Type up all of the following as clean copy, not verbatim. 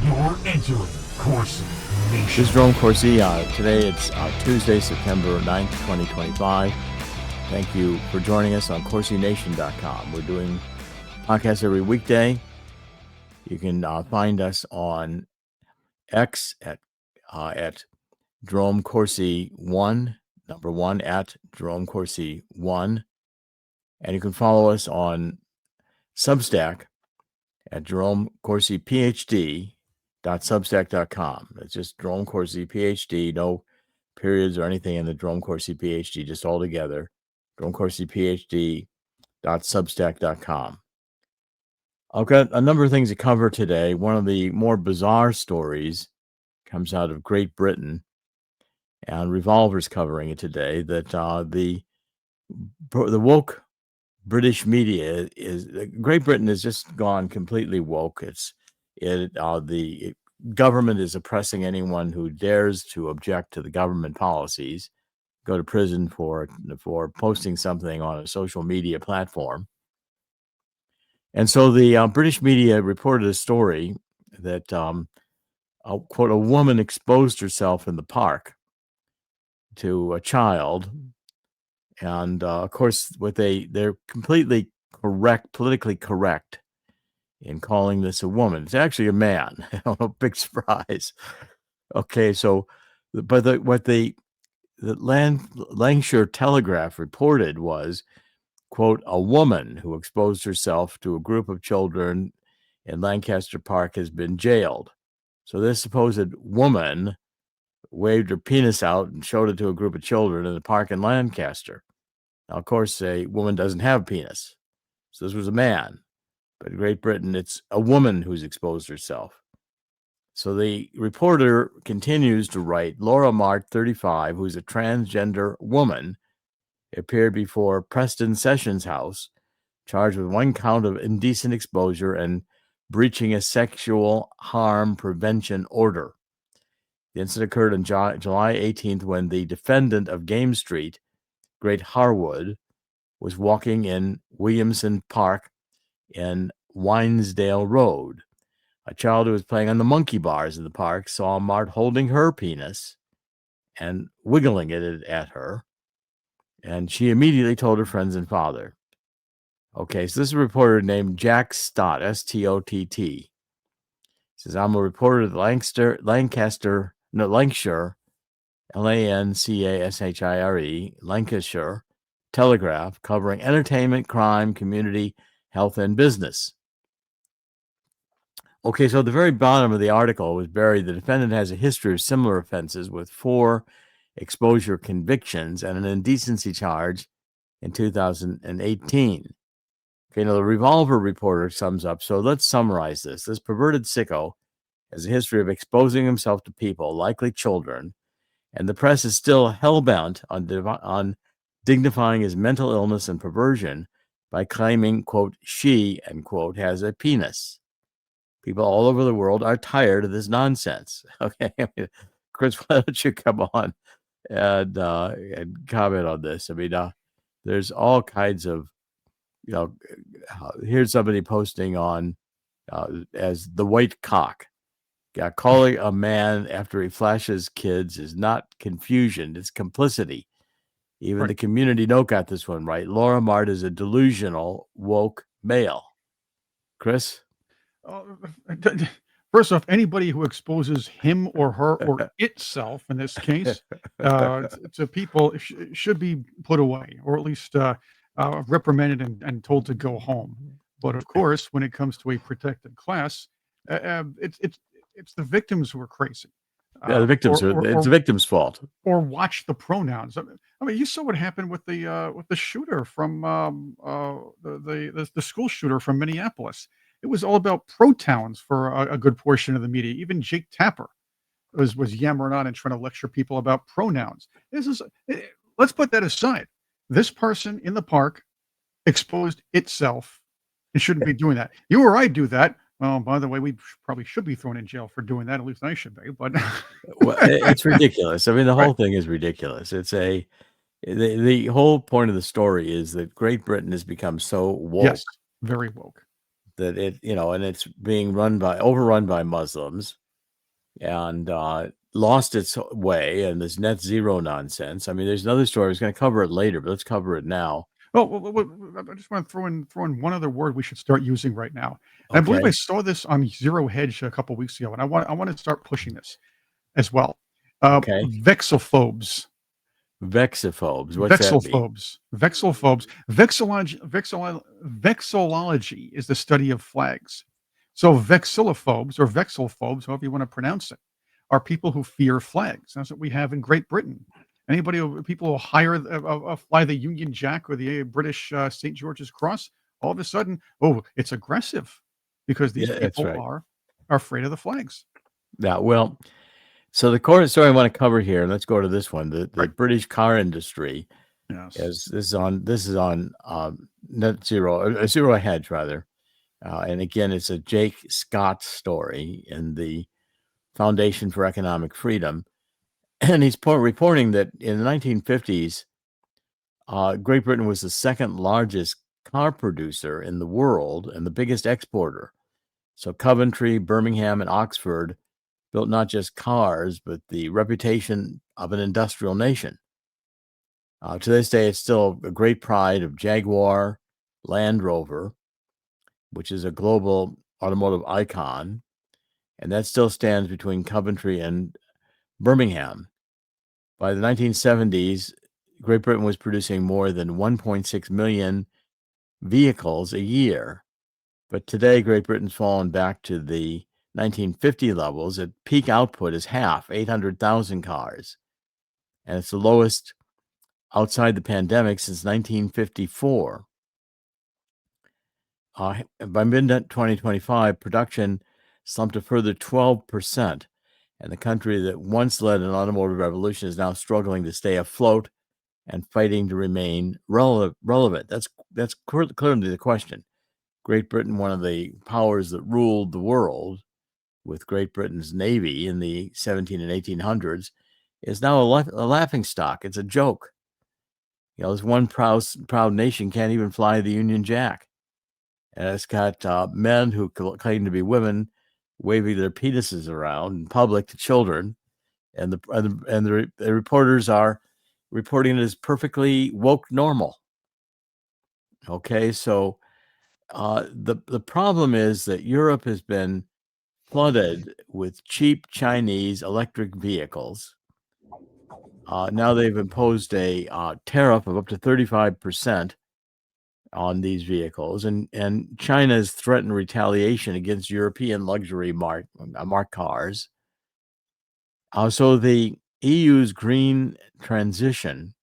You're entering Corsi Nation. This is Jerome Corsi. Today it's Tuesday, September 9th, 2025. Thank you for joining us on CorsiNation.com. We're doing podcasts every weekday. You can find us on X at Jerome Corsi 1, number 1 at Jerome Corsi 1. And you can follow us on Substack at Jerome Corsi PhD.substack.com. It's just Jerome Corsi PhD, no periods or anything in the Jerome Corsi PhD, just all together. Jerome Corsi PhD.substack.com. I've got a number of things to cover today. One of the more bizarre stories comes out of Great Britain, and Revolver's covering it today, that the woke British media is Great Britain has just gone completely woke. The government is oppressing anyone who dares to object to the government policies, go to prison for posting something on a social media platform. And so the British media reported a story that quote, a woman exposed herself in the park to a child. And of course, they're completely correct, politically correct in calling this a woman. It's actually a man. No big surprise. Okay, so, but what the Lancashire Telegraph reported was, quote, a woman who exposed herself to a group of children in Lancaster Park has been jailed. So this supposed woman waved her penis out and showed it to a group of children in the park in Lancaster. Now, of course, a woman doesn't have a penis. So this was a man. But in Great Britain, it's a woman who's exposed herself. So the reporter continues to write, Laura Mart, 35, who's a transgender woman, appeared before Preston Sessions House, charged with 1 count of indecent exposure and breaching a sexual harm prevention order. The incident occurred on July 18th when the defendant of Game Street, Great Harwood, was walking in Williamson Park in Winesdale Road. A child who was playing on the monkey bars in the park saw Mart holding her penis and wiggling it at her, and she immediately told her friends and father. Okay, so this is a reporter named Jack Stott, S-T-O-T-T. He says, I'm a reporter at Lancashire, Lancashire, Lancashire Telegraph, covering entertainment, crime, community, health, and business. Okay, so at the very bottom of the article was buried, the defendant has a history of similar offenses with 4 exposure convictions and an indecency charge in 2018. Okay, now the Revolver reporter sums up. So let's summarize this. This perverted sicko has a history of exposing himself to people, likely children, and the press is still hell-bent on dignifying his mental illness and perversion by claiming, quote, she, end quote, has a penis. People all over the world are tired of this nonsense. Okay, Chris, why don't you come on and comment on this? I mean, there's all kinds of, here's somebody posting on as the white cock. Calling a man after he flashes kids is not confusion, it's complicity. Even Right. the community note got this one right. Laura Mart is a delusional, woke male. Chris? First off, anybody who exposes him or her or itself, in this case, to people should be put away, or at least reprimanded and told to go home. But of course, when it comes to a protected class, it's the victims who are crazy. Yeah, the victims it's the victim's fault. Or watch the pronouns. I mean, you saw what happened with the shooter from the school shooter from Minneapolis. It was all about pronouns for a good portion of the media. Even Jake Tapper was yammering on and trying to lecture people about pronouns. Let's put that aside. This person in the park exposed itself and shouldn't be doing that. You or I do that. Well, by the way, we probably should be thrown in jail for doing that. At least I should be. But well, it's ridiculous. I mean, the whole Right. thing is ridiculous. It's the whole point of the story is that Great Britain has become so woke Yes, very woke. that it, and it's being overrun by Muslims, and lost its way, and this net zero nonsense. I mean, there's another story. I was going to cover it later, but let's cover it now. I just want to throw in one other word we should start using right now. And I believe I Okay. saw this on Zero Hedge a couple weeks ago, and I want to start pushing this as well. Okay. Vexophobes. Vexophobes. What's that mean? Vexophobes. Vexillology is the study of flags. So vexillophobes or vexillophobes, however you want to pronounce it, are people who fear flags. That's what we have in Great Britain. People who fly the Union Jack or the British St. George's Cross, all of a sudden, oh, it's aggressive because these Yeah, that's people right. are afraid of the flags. Yeah. Well, so the core story I want to cover here, and let's go to this one. The Right. British car industry, Yes. as this is on net zero, Zero Hedge rather. And again, it's a Jake Scott story in the Foundation for Economic Freedom. And he's reporting that in the 1950s, Great Britain was the second largest car producer in the world and the biggest exporter. So Coventry, Birmingham, and Oxford built not just cars, but the reputation of an industrial nation. To this day, it's still a great pride of Jaguar, Land Rover, which is a global automotive icon, and that still stands between Coventry and Birmingham. By the 1970s, Great Britain was producing more than 1.6 million vehicles a year. But today, Great Britain's fallen back to the 1950 levels. At peak output is half, 800,000 cars. And it's the lowest outside the pandemic since 1954. By mid-2025, production slumped a further 12%. And the country that once led an automotive revolution is now struggling to stay afloat and fighting to remain relevant. That's clearly the question. Great Britain, one of the powers that ruled the world with Great Britain's navy in the 17 and 1800s, is now a laughing stock. It's a joke. This one proud nation can't even fly the Union Jack. And it's got men who claim to be women waving their penises around in public to children, and the reporters are reporting it as perfectly woke normal. Okay, so the problem is that Europe has been flooded with cheap Chinese electric vehicles. Now they've imposed a tariff of up to 35% on these vehicles, and China has threatened retaliation against European luxury mark cars. So the EU's green transition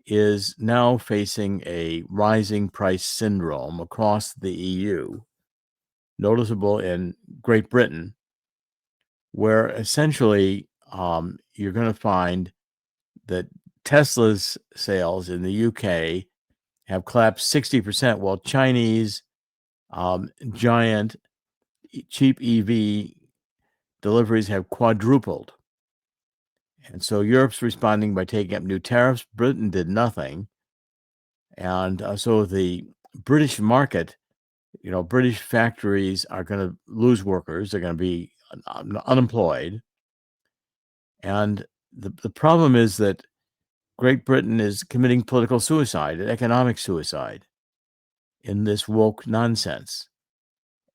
is now facing a rising price syndrome across the EU, noticeable in Great Britain, where essentially you're going to find that Tesla's sales in the UK have collapsed 60%, while Chinese giant cheap EV deliveries have quadrupled. And so Europe's responding by taking up new tariffs. Britain did nothing. And so the British market, British factories are going to lose workers. They're going to be unemployed. And the problem is that Great Britain is committing political suicide and economic suicide in this woke nonsense.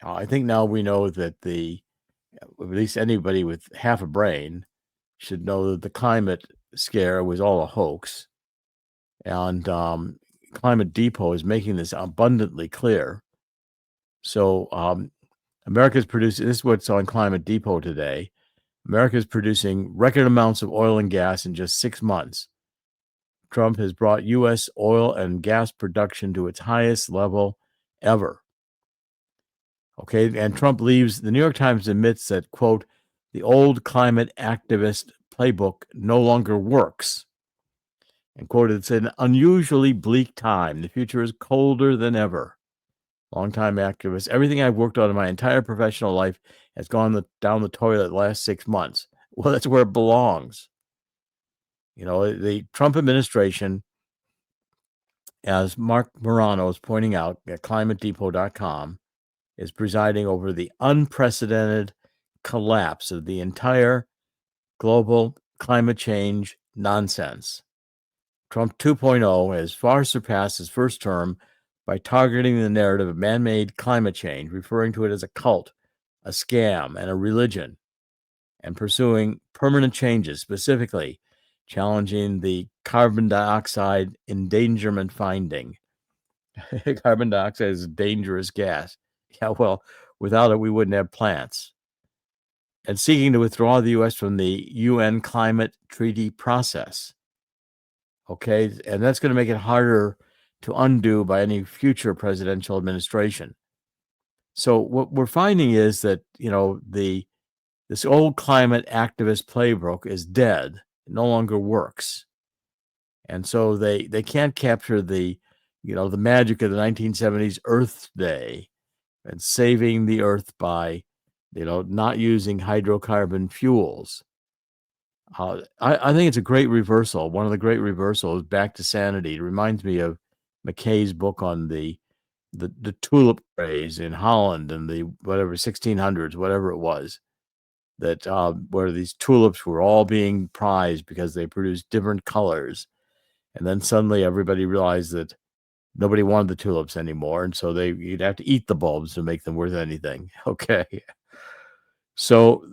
I think now we know that at least anybody with half a brain should know that the climate scare was all a hoax. And Climate Depot is making this abundantly clear. So America's producing, this is what's on Climate Depot today. America's producing record amounts of oil and gas in just 6 months. Trump has brought U.S. oil and gas production to its highest level ever. Okay, and Trump leaves. The New York Times admits that, quote, the old climate activist playbook no longer works. And, quote, it's an unusually bleak time. The future is colder than ever. Longtime activist. Everything I've worked on in my entire professional life has gone down the toilet the last 6 months. Well, that's where it belongs. The Trump administration, as Mark Morano is pointing out at climatedepot.com, is presiding over the unprecedented collapse of the entire global climate change nonsense. Trump 2.0 has far surpassed his first term by targeting the narrative of man-made climate change, referring to it as a cult, a scam, and a religion, and pursuing permanent changes, specifically challenging the carbon dioxide endangerment finding. Carbon dioxide is a dangerous gas. Yeah, well, without it, we wouldn't have plants. And seeking to withdraw the U.S. from the UN climate treaty process. Okay, and that's going to make it harder to undo by any future presidential administration. So what we're finding is that, this old climate activist playbook is dead. It no longer works. And so they can't capture the magic of the 1970s Earth Day and saving the Earth by, not using hydrocarbon fuels. I think it's a great reversal. One of the great reversals, Back to Sanity. It reminds me of McKay's book on the tulip craze in Holland in the 1600s, whatever it was, that where these tulips were all being prized because they produced different colors. And then suddenly everybody realized that nobody wanted the tulips anymore. And so you'd have to eat the bulbs to make them worth anything. Okay. So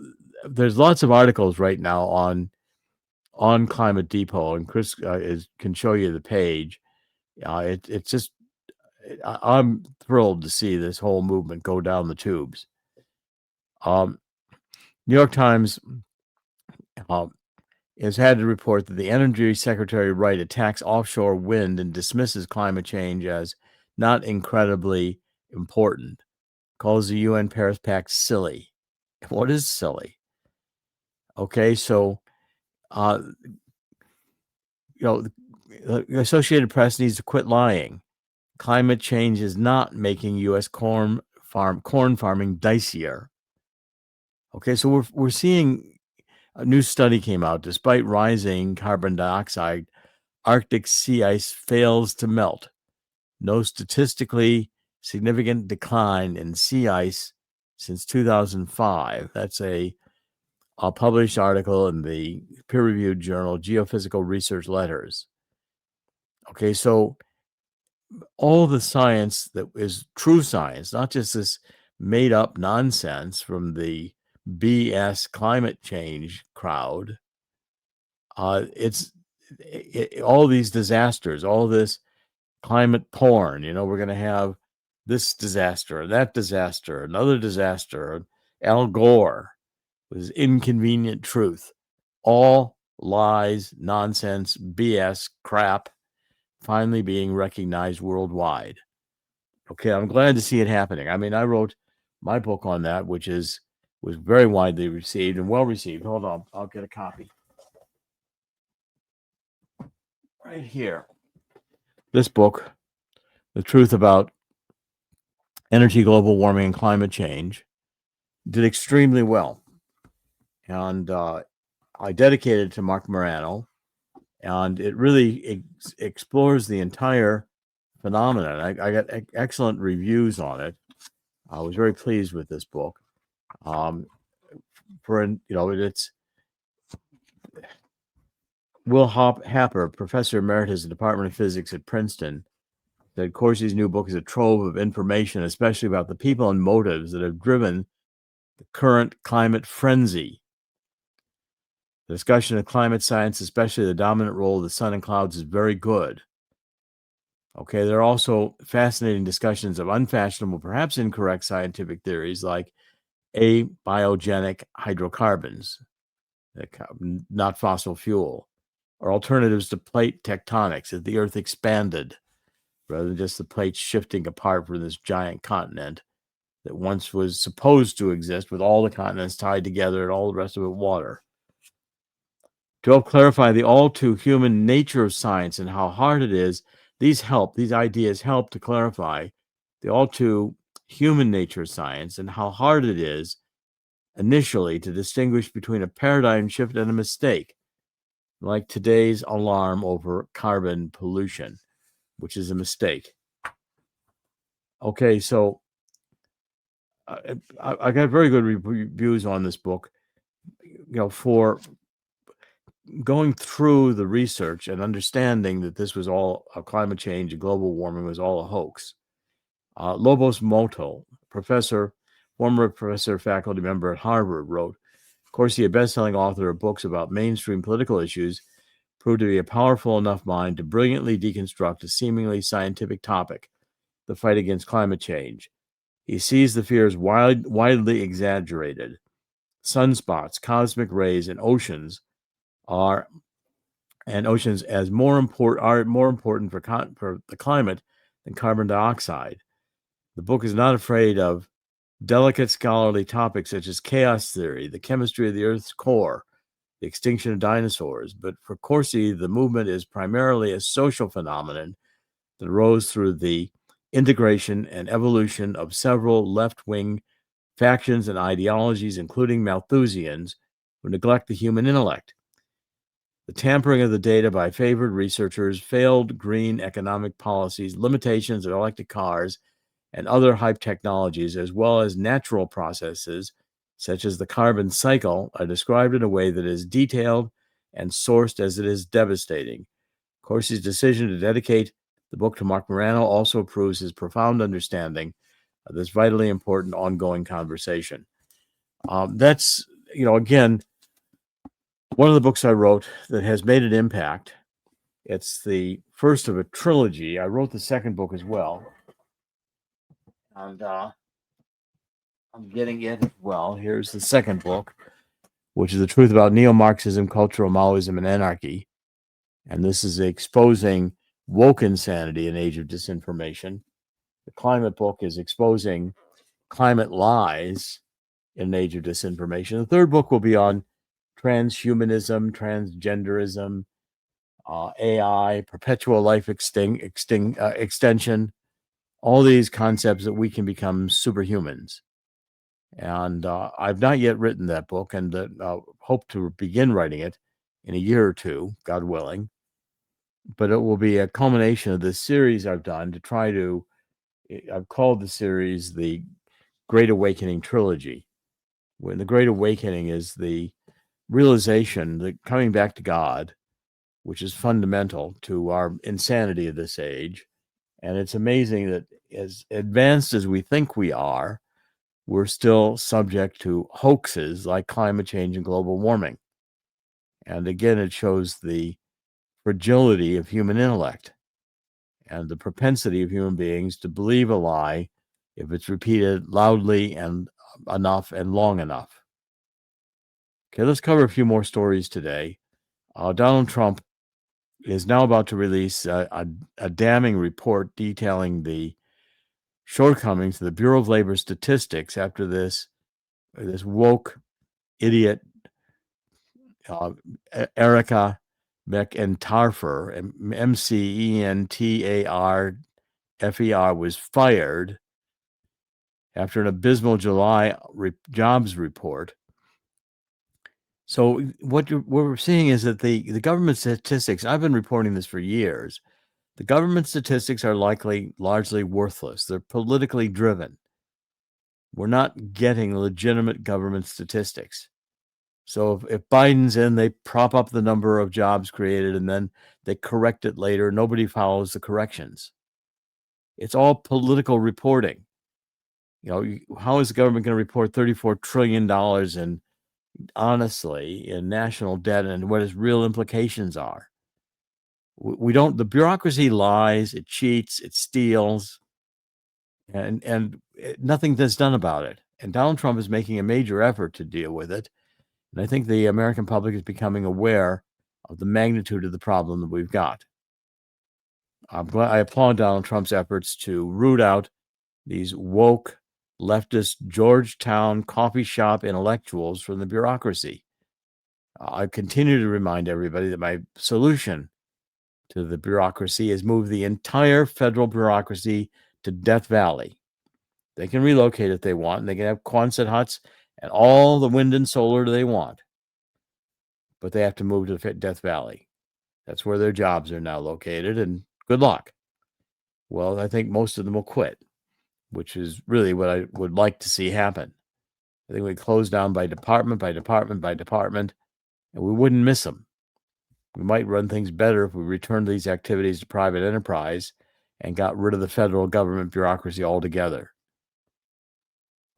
there's lots of articles right now on Climate Depot, and Chris can show you the page. It's just, I'm thrilled to see this whole movement go down the tubes. New York Times has had to report that the Energy Secretary Wright attacks offshore wind and dismisses climate change as not incredibly important, calls the UN Paris Pact silly. What is silly? Okay, so the Associated Press needs to quit lying. Climate change is not making U.S. corn farming dicier. Okay, so we're seeing a new study came out. Despite rising carbon dioxide, Arctic sea ice fails to melt. No statistically significant decline in sea ice since 2005. That's a published article in the peer-reviewed journal Geophysical Research Letters. Okay, so all the science that is true science, not just this made-up nonsense from the BS climate change crowd, it's all these disasters, all this climate porn. We're going to have this disaster, that disaster, another disaster. Al Gore with his inconvenient truth. All lies, nonsense, BS, crap, finally being recognized worldwide. Okay, I'm glad to see it happening. I mean, I wrote my book on that, which was very widely received and well received. Hold on, I'll get a copy. Right here. This book, The Truth About Energy, Global Warming, and Climate Change, did extremely well. And I dedicated it to Mark Morano, and it really explores the entire phenomenon. I got excellent reviews on it. I was very pleased with this book. It's Will Happer, professor emeritus at the Department of Physics at Princeton, said Corsi's new book is a trove of information, especially about the people and motives that have driven the current climate frenzy. The discussion of climate science, especially the dominant role of the sun and clouds, is very good. Okay, there are also fascinating discussions of unfashionable, perhaps incorrect scientific theories like abiogenic hydrocarbons, not fossil fuel, or alternatives to plate tectonics as the Earth expanded, rather than just the plates shifting apart from this giant continent that once was supposed to exist with all the continents tied together and all the rest of it water. To help clarify the all too human nature of science and how hard it is, these ideas help to clarify the all too human nature of science and how hard it is initially to distinguish between a paradigm shift and a mistake, like today's alarm over carbon pollution, which is a mistake. Okay, so I got very good reviews on this book, for going through the research and understanding that this was all climate change and global warming was all a hoax. Lobos Moto, former professor, faculty member at Harvard, wrote, Corsi, a best-selling author of books about mainstream political issues, proved to be a powerful enough mind to brilliantly deconstruct a seemingly scientific topic, the fight against climate change. He sees the fears widely exaggerated. Sunspots, cosmic rays, and oceans as more important for the climate than carbon dioxide. The book is not afraid of delicate scholarly topics such as chaos theory, the chemistry of the Earth's core, the extinction of dinosaurs. But for Corsi, the movement is primarily a social phenomenon that arose through the integration and evolution of several left-wing factions and ideologies, including Malthusians, who neglect the human intellect. The tampering of the data by favored researchers, failed green economic policies, limitations of electric cars, and other hype technologies, as well as natural processes such as the carbon cycle, are described in a way that is detailed and sourced as it is devastating. Corsi's decision to dedicate the book to Mark Morano also proves his profound understanding of this vitally important ongoing conversation. That's, again, one of the books I wrote that has made an impact. It's the first of a trilogy. I wrote the second book as well. And I'm getting it. Well, here's the second book, which is The Truth About Neo-Marxism, Cultural Maoism, and Anarchy. And this is exposing woke insanity in Age of Disinformation. The climate book is exposing climate lies in an age of disinformation. The third book will be on transhumanism, transgenderism, AI, perpetual life extension, all these concepts that we can become superhumans. And I've not yet written that book, and hope to begin writing it in a year or two, God willing. But it will be a culmination of this series I've done to try to, I've called the series the Great Awakening Trilogy. When the Great Awakening is the realization that coming back to God, which is fundamental to our insanity of this age. And it's amazing that as advanced as we think we are, we're still subject to hoaxes like climate change and global warming. And again, it shows the fragility of human intellect and the propensity of human beings to believe a lie if it's repeated loudly and enough and long enough. Okay, let's cover a few more stories today. Donald Trump is now about to release a damning report detailing the shortcomings of the Bureau of Labor Statistics after this woke idiot Erica McEntarfer, McEntarfer, was fired after an abysmal July jobs report. So what we're seeing is that the government statistics, I've been reporting this for years, the government statistics are largely worthless. They're politically driven. We're not getting legitimate government statistics. So if Biden's in, they prop up the number of jobs created and then they correct it later. Nobody follows the corrections. It's all political reporting. How is the government going to report $34 trillion in national debt and what its real implications are? The bureaucracy lies, it cheats, it steals, and nothing is done about it. And Donald Trump is making a major effort to deal with it. And I think the American public is becoming aware of the magnitude of the problem that we've got. I applaud Donald Trump's efforts to root out these woke, leftist Georgetown coffee shop intellectuals from the bureaucracy. I continue to remind everybody that my solution to the bureaucracy is move the entire federal bureaucracy to Death Valley. They can relocate if they want, and they can have Quonset huts and all the wind and solar they want. But they have to move to Death Valley. That's where their jobs are now located, and good luck. Well, I think most of them will quit. which is really what I would like to see happen. I think we close down by department, by department, by department, and we wouldn't miss them. We might run things better if we returned these activities to private enterprise and got rid of the federal government bureaucracy altogether.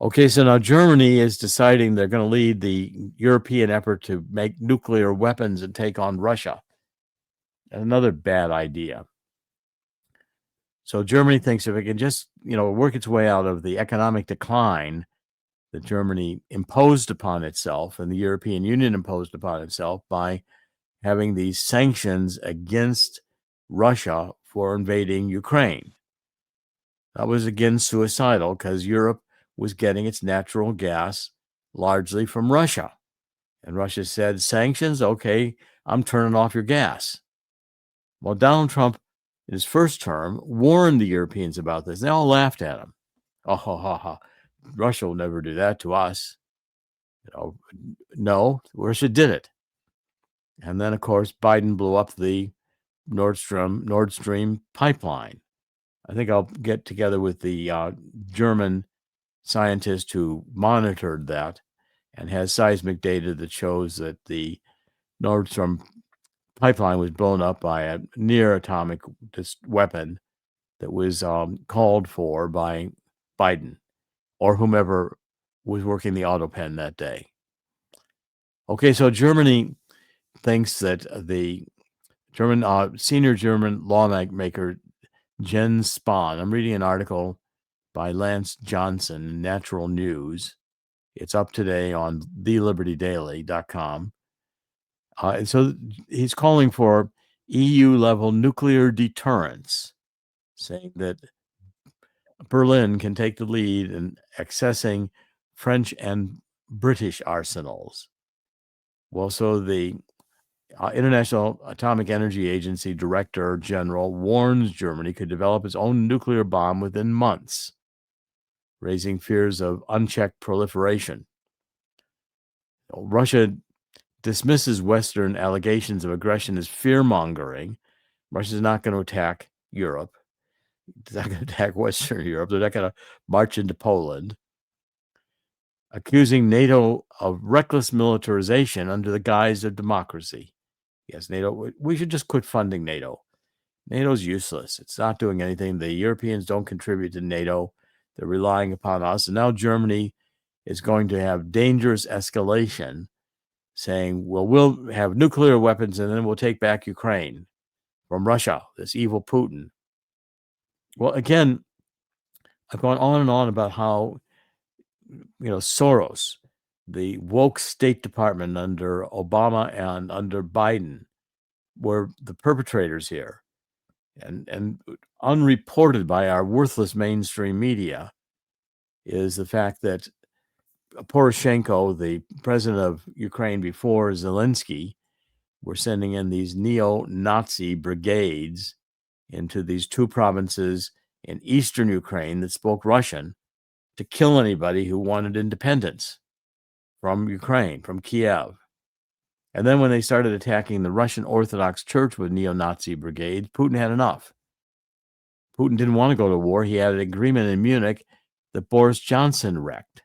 Okay, so now Germany is deciding they're going to lead the European effort to make nuclear weapons and take on Russia. Another bad idea. So Germany thinks if it can just, work its way out of the economic decline that Germany imposed upon itself and the European Union imposed upon itself by having these sanctions against Russia for invading Ukraine. That was again suicidal because Europe was getting its natural gas largely from Russia. And Russia said, sanctions, okay, I'm turning off your gas. Well, Donald Trump, in his first term, warned the Europeans about this. They all laughed at him. Oh, ha, ha, ha. Russia will never do that to us. No, Russia did it. And then, of course, Biden blew up the Nord Stream pipeline. I think I'll get together with the German scientist who monitored that and has seismic data that shows that the Nord Stream pipeline was blown up by a near atomic weapon that was called for by Biden or whomever was working the auto pen that day. Okay, so Germany thinks that the senior German lawmaker Jens Spahn, I'm reading an article by Lance Johnson in Natural News. It's up today on thelibertydaily.com. And so he's calling for EU-level nuclear deterrence, saying that Berlin can take the lead in accessing French and British arsenals. Well, so the International Atomic Energy Agency Director General warns Germany could develop its own nuclear bomb within months, raising fears of unchecked proliferation. Russia dismisses Western allegations of aggression as fear-mongering. Russia's not going to attack Europe. They're not going to attack Western Europe. They're not going to march into Poland. Accusing NATO of reckless militarization under the guise of democracy. Yes, NATO, we should just quit funding NATO. NATO's useless. It's not doing anything. The Europeans don't contribute to NATO. They're relying upon us. And now Germany is going to have dangerous escalation, saying, well, we'll have nuclear weapons and then we'll take back Ukraine from Russia, this evil Putin. Well, again, I've gone on and on about how, Soros, the woke State Department under Obama and under Biden were the perpetrators here. And unreported by our worthless mainstream media is the fact that Poroshenko, the president of Ukraine before Zelensky, were sending in these neo-Nazi brigades into these two provinces in eastern Ukraine that spoke Russian to kill anybody who wanted independence from Ukraine, from Kiev. And then when they started attacking the Russian Orthodox Church with neo-Nazi brigades, Putin had enough. Putin didn't want to go to war. He had an agreement in Munich that Boris Johnson wrecked.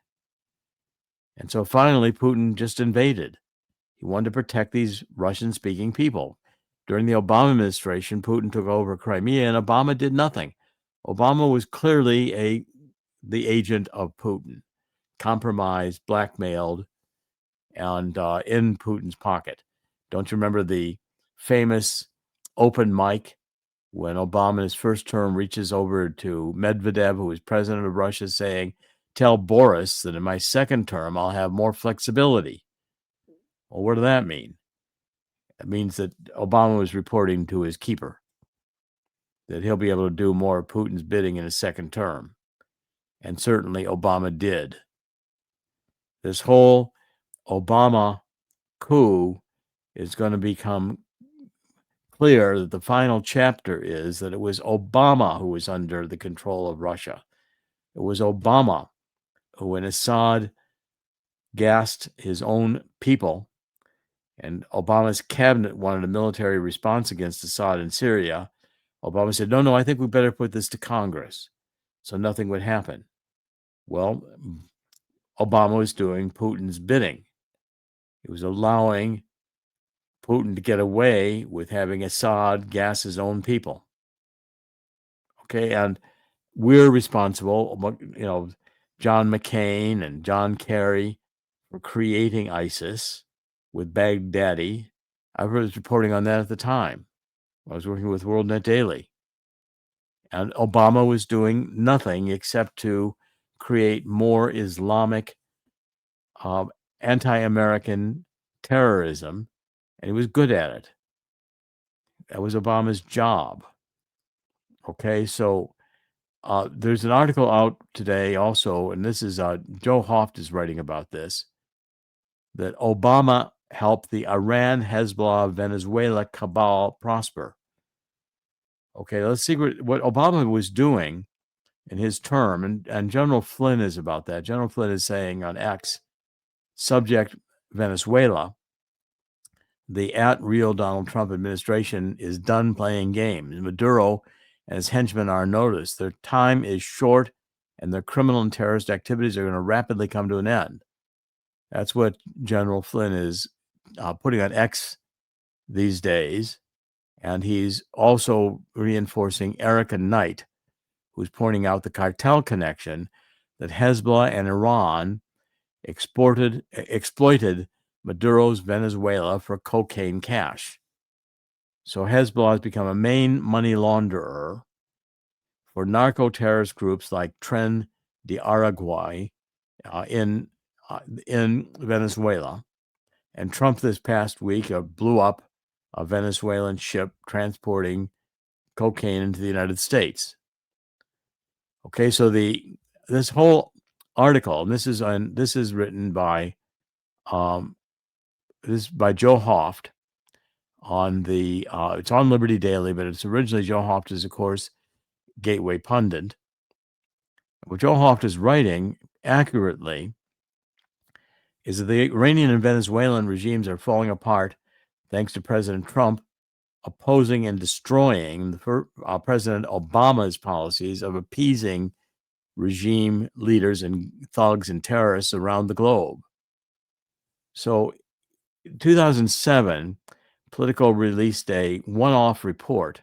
And so finally, Putin just invaded. He wanted to protect these Russian-speaking people. During the Obama administration, Putin took over Crimea, and Obama did nothing. Obama was clearly the agent of Putin, compromised, blackmailed, and in Putin's pocket. Don't you remember the famous open mic when Obama in his first term reaches over to Medvedev, who is president of Russia, saying, tell Boris that in my second term, I'll have more flexibility. Well, what did that mean? It means that Obama was reporting to his keeper that he'll be able to do more of Putin's bidding in his second term. And certainly Obama did. This whole Obama coup is going to become clear that the final chapter is that it was Obama who was under the control of Russia. It was Obama who, when Assad gassed his own people and Obama's cabinet wanted a military response against Assad in Syria, Obama said, no, I think we better put this to Congress. so nothing would happen. Well, Obama was doing Putin's bidding. He was allowing Putin to get away with having Assad gas his own people. Okay, and we're responsible, John McCain and John Kerry for creating ISIS with Baghdadi. I was reporting on that at the time. I was working with WorldNet Daily. And Obama was doing nothing except to create more Islamic anti-American terrorism, and he was good at it. That was Obama's job. Okay, so there's an article out today also, and this is Joe Hoft is writing about this, that Obama helped the Iran, Hezbollah, Venezuela cabal prosper. Okay, let's see what Obama was doing in his term, and General Flynn is about that. General Flynn is saying on X, subject Venezuela, the @real Donald Trump administration is done playing games. Maduro and his henchmen are noticed. Their time is short, and their criminal and terrorist activities are going to rapidly come to an end. That's what General Flynn is putting on X these days. And he's also reinforcing Erica Knight, who's pointing out the cartel connection that Hezbollah and Iran exploited Maduro's Venezuela for cocaine cash. So Hezbollah has become a main money launderer for narco-terrorist groups like Tren de Aragua in Venezuela. And Trump this past week blew up a Venezuelan ship transporting cocaine into the United States. Okay, so this whole article, and this is written by Joe Hoft on the it's on Liberty Daily, but it's originally Joe Hoft is, of course, Gateway Pundit. What Joe Hoft is writing accurately is that the Iranian and Venezuelan regimes are falling apart thanks to President Trump opposing and destroying President Obama's policies of appeasing regime leaders and thugs and terrorists around the globe. So, in 2007, Politico released a one-off report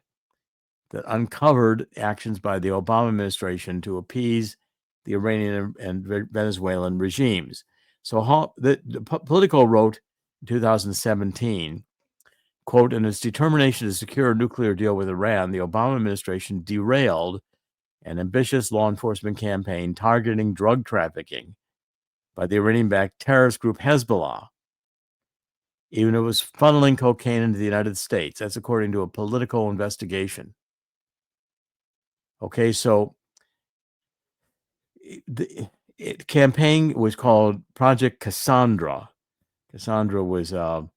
that uncovered actions by the Obama administration to appease the Iranian and Venezuelan regimes. So the Politico wrote in 2017, quote, in its determination to secure a nuclear deal with Iran, the Obama administration derailed an ambitious law enforcement campaign targeting drug trafficking by the Iranian-backed terrorist group Hezbollah, even though it was funneling cocaine into the United States. That's according to a Political investigation. Okay, so the campaign was called Project Cassandra. Cassandra was a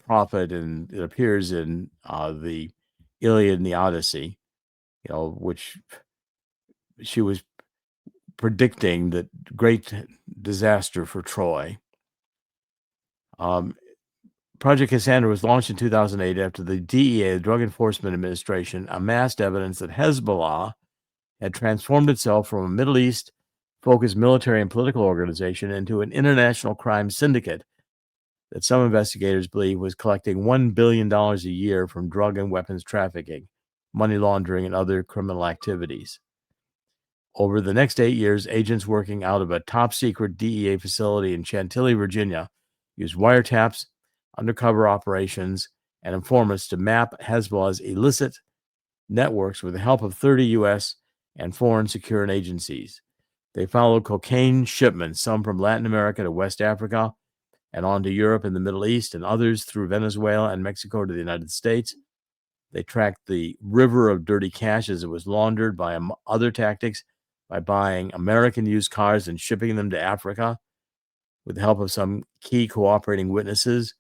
prophet, and it appears in the Iliad and the Odyssey, which she was predicting the great disaster for Troy. Project Cassandra was launched in 2008 after the DEA, the Drug Enforcement Administration, amassed evidence that Hezbollah had transformed itself from a Middle East-focused military and political organization into an international crime syndicate that some investigators believe was collecting $1 billion a year from drug and weapons trafficking, money laundering, and other criminal activities. Over the next 8 years, agents working out of a top-secret DEA facility in Chantilly, Virginia, used wiretaps, undercover operations, and informants to map Hezbollah's illicit networks with the help of 30 U.S. and foreign security agencies. They followed cocaine shipments, some from Latin America to West Africa, and on to Europe and the Middle East, and others through Venezuela and Mexico to the United States. They tracked the river of dirty cash as it was laundered by other tactics, by buying American used cars and shipping them to Africa. With the help of some key cooperating witnesses,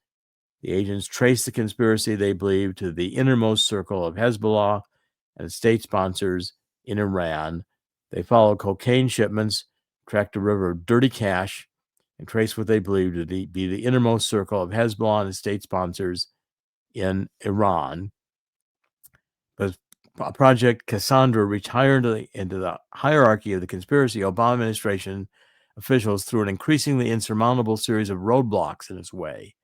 the agents traced the conspiracy they believed to the innermost circle of Hezbollah and state sponsors in Iran. They followed cocaine shipments, tracked a river of dirty cash, and traced what they believed to be the innermost circle of Hezbollah and state sponsors in Iran. But Project Cassandra retired into the hierarchy of the conspiracy, Obama administration officials threw an increasingly insurmountable series of roadblocks in its way.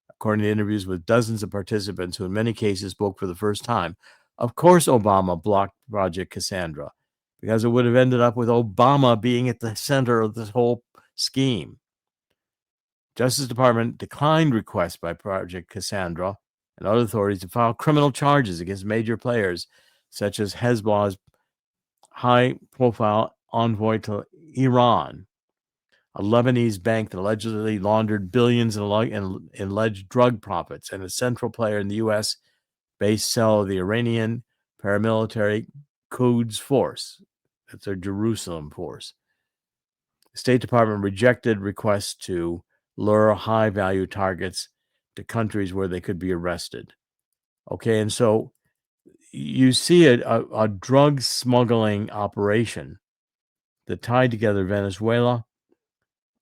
According to interviews with dozens of participants who in many cases spoke for the first time, of course Obama blocked Project Cassandra because it would have ended up with Obama being at the center of this whole scheme. Justice Department declined requests by Project Cassandra and other authorities to file criminal charges against major players such as Hezbollah's high-profile envoy to Iran, a Lebanese bank that allegedly laundered billions in alleged drug profits, and a central player in the U.S.-based cell of the Iranian paramilitary Quds force. That's their Jerusalem force. The State Department rejected requests to lure high-value targets to countries where they could be arrested. Okay, and so you see a drug smuggling operation that tied together Venezuela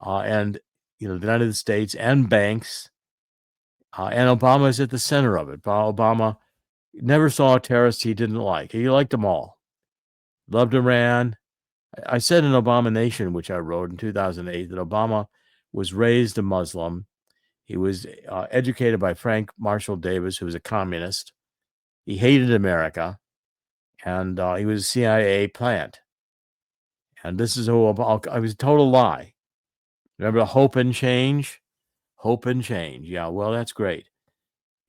and the United States and banks, and Obama is at the center of it. Obama never saw a terrorist he didn't like. He liked them all. Loved Iran. I said in Obama Nation, which I wrote in 2008, that Obama was raised a Muslim. He was educated by Frank Marshall Davis, who was a communist. He hated America, and he was a CIA plant. And this is who I was a total lie. Remember Hope and Change? Hope and Change. Yeah, well, that's great.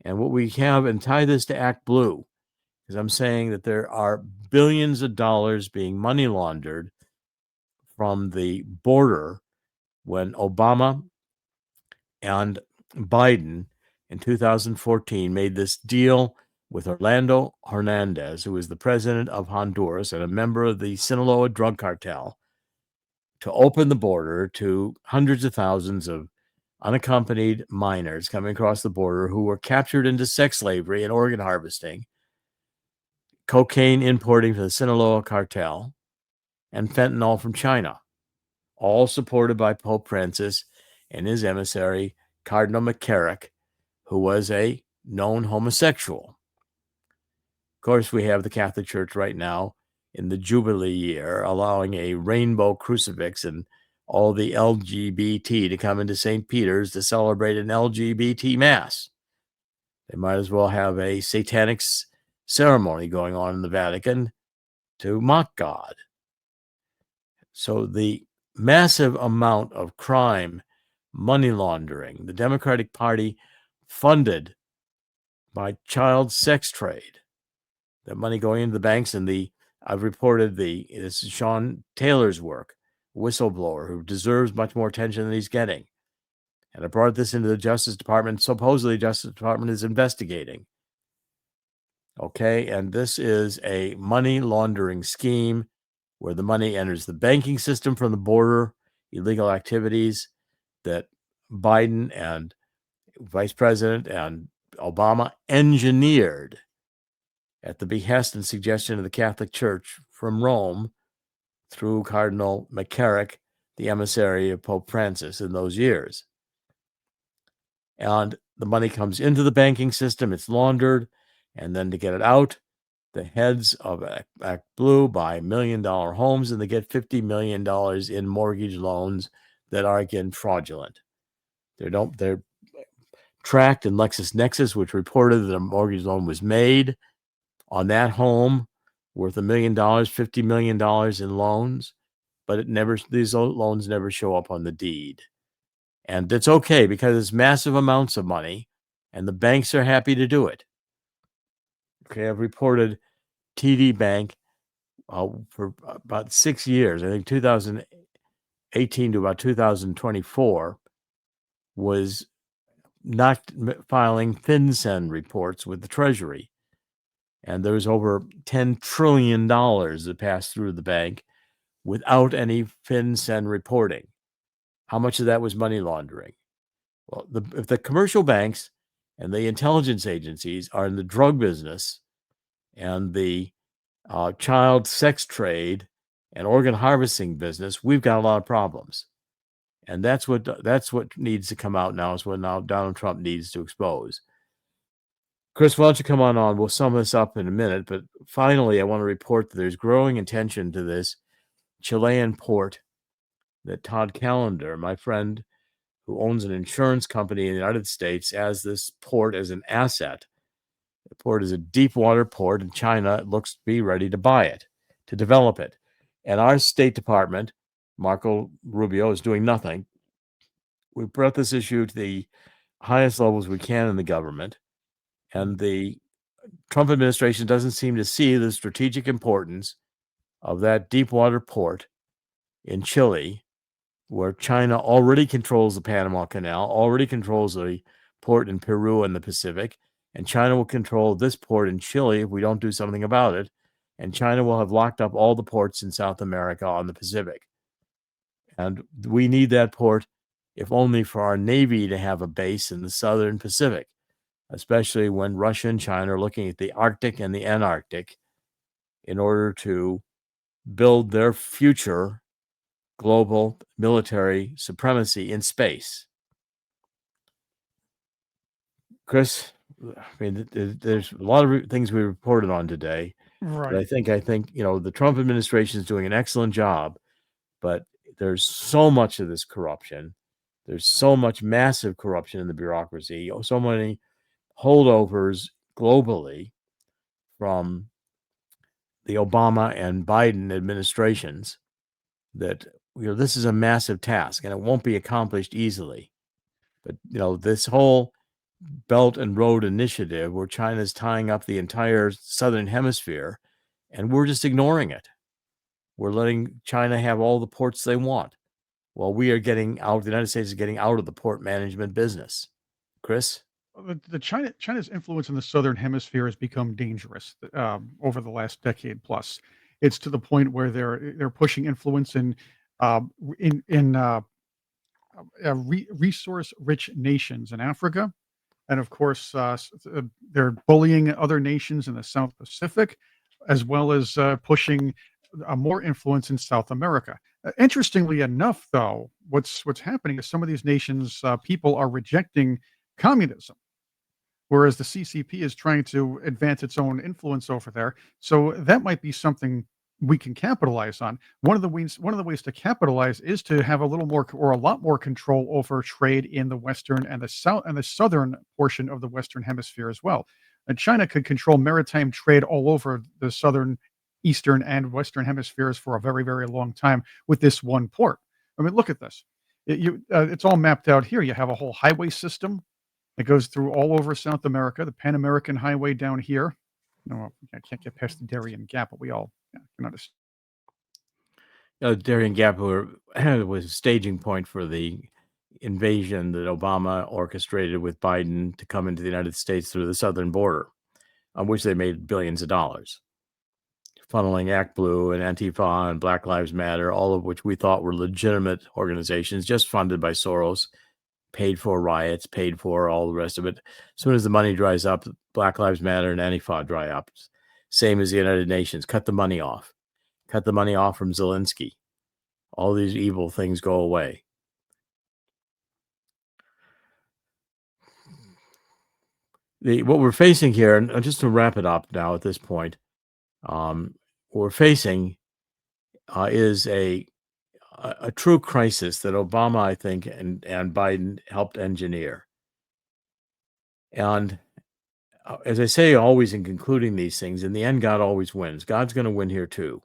And what we have, and tie this to Act Blue, because I'm saying that there are billions of dollars being money laundered from the border when Obama and Biden in 2014 made this deal with Orlando Hernandez, who was the president of Honduras and a member of the Sinaloa drug cartel, to open the border to hundreds of thousands of unaccompanied minors coming across the border who were captured into sex slavery and organ harvesting, cocaine importing from the Sinaloa cartel, and fentanyl from China, all supported by Pope Francis and his emissary, Cardinal McCarrick, who was a known homosexual. Of course, we have the Catholic Church right now in the Jubilee year allowing a rainbow crucifix and all the LGBT to come into St. Peter's to celebrate an LGBT mass. They might as well have a satanic ceremony going on in the Vatican to mock God. So the massive amount of crime, money laundering, the Democratic Party funded by child sex trade, that money going into the banks, and I've reported this is Sean Taylor's work, whistleblower who deserves much more attention than he's getting. And I brought this into the Justice Department. Supposedly, the Justice Department is investigating. Okay, and this is a money laundering scheme where the money enters the banking system from the border, illegal activities that Biden and Vice President and Obama engineered at the behest and suggestion of the Catholic Church from Rome through Cardinal McCarrick, the emissary of Pope Francis in those years. And the money comes into the banking system, it's laundered, and then to get it out, the heads of Act Blue buy $1 million homes, and they get $50 million in mortgage loans that are, again, fraudulent. They're tracked in LexisNexis, which reported that a mortgage loan was made on that home worth $1 million, $50 million in loans, but these loans never show up on the deed. And it's okay because it's massive amounts of money, and the banks are happy to do it. Okay, I've reported TD Bank for about 6 years, I think 2018 to about 2024, was not filing FinCEN reports with the Treasury. And there was over $10 trillion that passed through the bank without any FinCEN reporting. How much of that was money laundering? Well, if the commercial banks and the intelligence agencies are in the drug business and the child sex trade and organ harvesting business, we've got a lot of problems. And that's what needs to come out now, is what now Donald Trump needs to expose. Chris, why don't you come on? We'll sum this up in a minute. But finally, I want to report that there's growing attention to this Chilean port that Todd Callender, my friend who owns an insurance company in the United States, has this port as an asset. The port is a deep water port, and China looks to be ready to buy it, to develop it. And our State Department, Marco Rubio, is doing nothing. We brought this issue to the highest levels we can in the government, and the Trump administration doesn't seem to see the strategic importance of that deep water port in Chile, where China already controls the Panama Canal, already controls the port in Peru and the Pacific, and China will control this port in Chile if we don't do something about it, and China will have locked up all the ports in South America on the Pacific. And we need that port, if only for our Navy to have a base in the Southern Pacific, especially when Russia and China are looking at the Arctic and the Antarctic in order to build their future global military supremacy in space. Chris, I mean, there's a lot of things we reported on today. Right. But I think the Trump administration is doing an excellent job, but there's so much of this corruption. There's so much massive corruption in the bureaucracy, so many holdovers globally from the Obama and Biden administrations that this is a massive task, and it won't be accomplished easily. But this whole Belt and Road Initiative, where China's tying up the entire southern hemisphere, and we're just ignoring it. We're letting China have all the ports they want, while we are getting out. The United States is getting out of the port management business. Chris? China's influence in the southern hemisphere has become dangerous over the last decade plus. It's to the point where they're pushing influence in resource-rich nations in Africa, and of course, they're bullying other nations in the South Pacific, as well as pushing more influence in South America. Interestingly enough, though, what's happening is some of these nations' people are rejecting communism, whereas the CCP is trying to advance its own influence over there. So that might be something we can capitalize on. One of the ways to capitalize is to have a little more or a lot more control over trade in the western and the southern portion of the Western Hemisphere as well. And China could control maritime trade all over the southern, eastern, and western hemispheres for a very, very long time with this one port. I mean, look at this. It's all mapped out here. You have a whole highway system that goes through all over South America, the Pan American Highway down here. No, I can't get past the Darien Gap, but we all can understand. Darien Gap was a staging point for the invasion that Obama orchestrated with Biden to come into the United States through the southern border, on which they made billions of dollars, funneling Act Blue and Antifa and Black Lives Matter, all of which we thought were legitimate organizations just funded by Soros, paid for riots, paid for all the rest of it. As soon as the money dries up, Black Lives Matter and Antifa dry up. Same as the United Nations. Cut the money off. Cut the money off from Zelensky. All these evil things go away. What we're facing here, and just to wrap it up now at this point, what we're facing is a true crisis that Obama, I think, and Biden helped engineer. And as I say always in concluding these things, in the end, God always wins. God's going to win here too.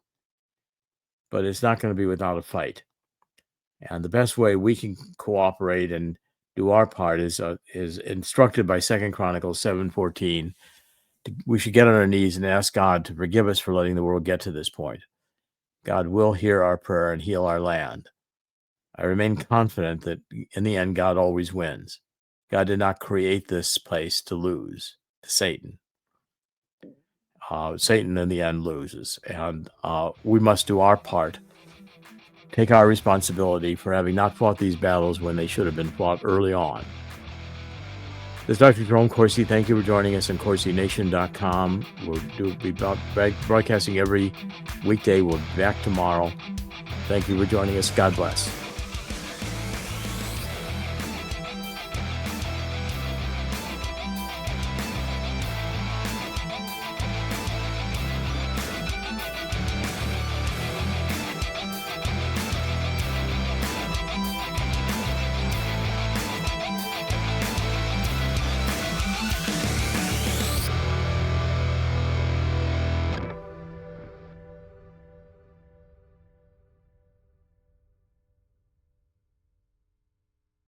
But it's not going to be without a fight. And the best way we can cooperate and do our part is instructed by 2 Chronicles 7:14. We should get on our knees and ask God to forgive us for letting the world get to this point. God will hear our prayer and heal our land. I remain confident that in the end, God always wins. God did not create this place to lose to Satan. Satan in the end loses, and we must do our part, take our responsibility for having not fought these battles when they should have been fought early on. This is Dr. Jerome Corsi. Thank you for joining us on CorsiNation.com. We'll be broadcasting every weekday. We'll be back tomorrow. Thank you for joining us. God bless.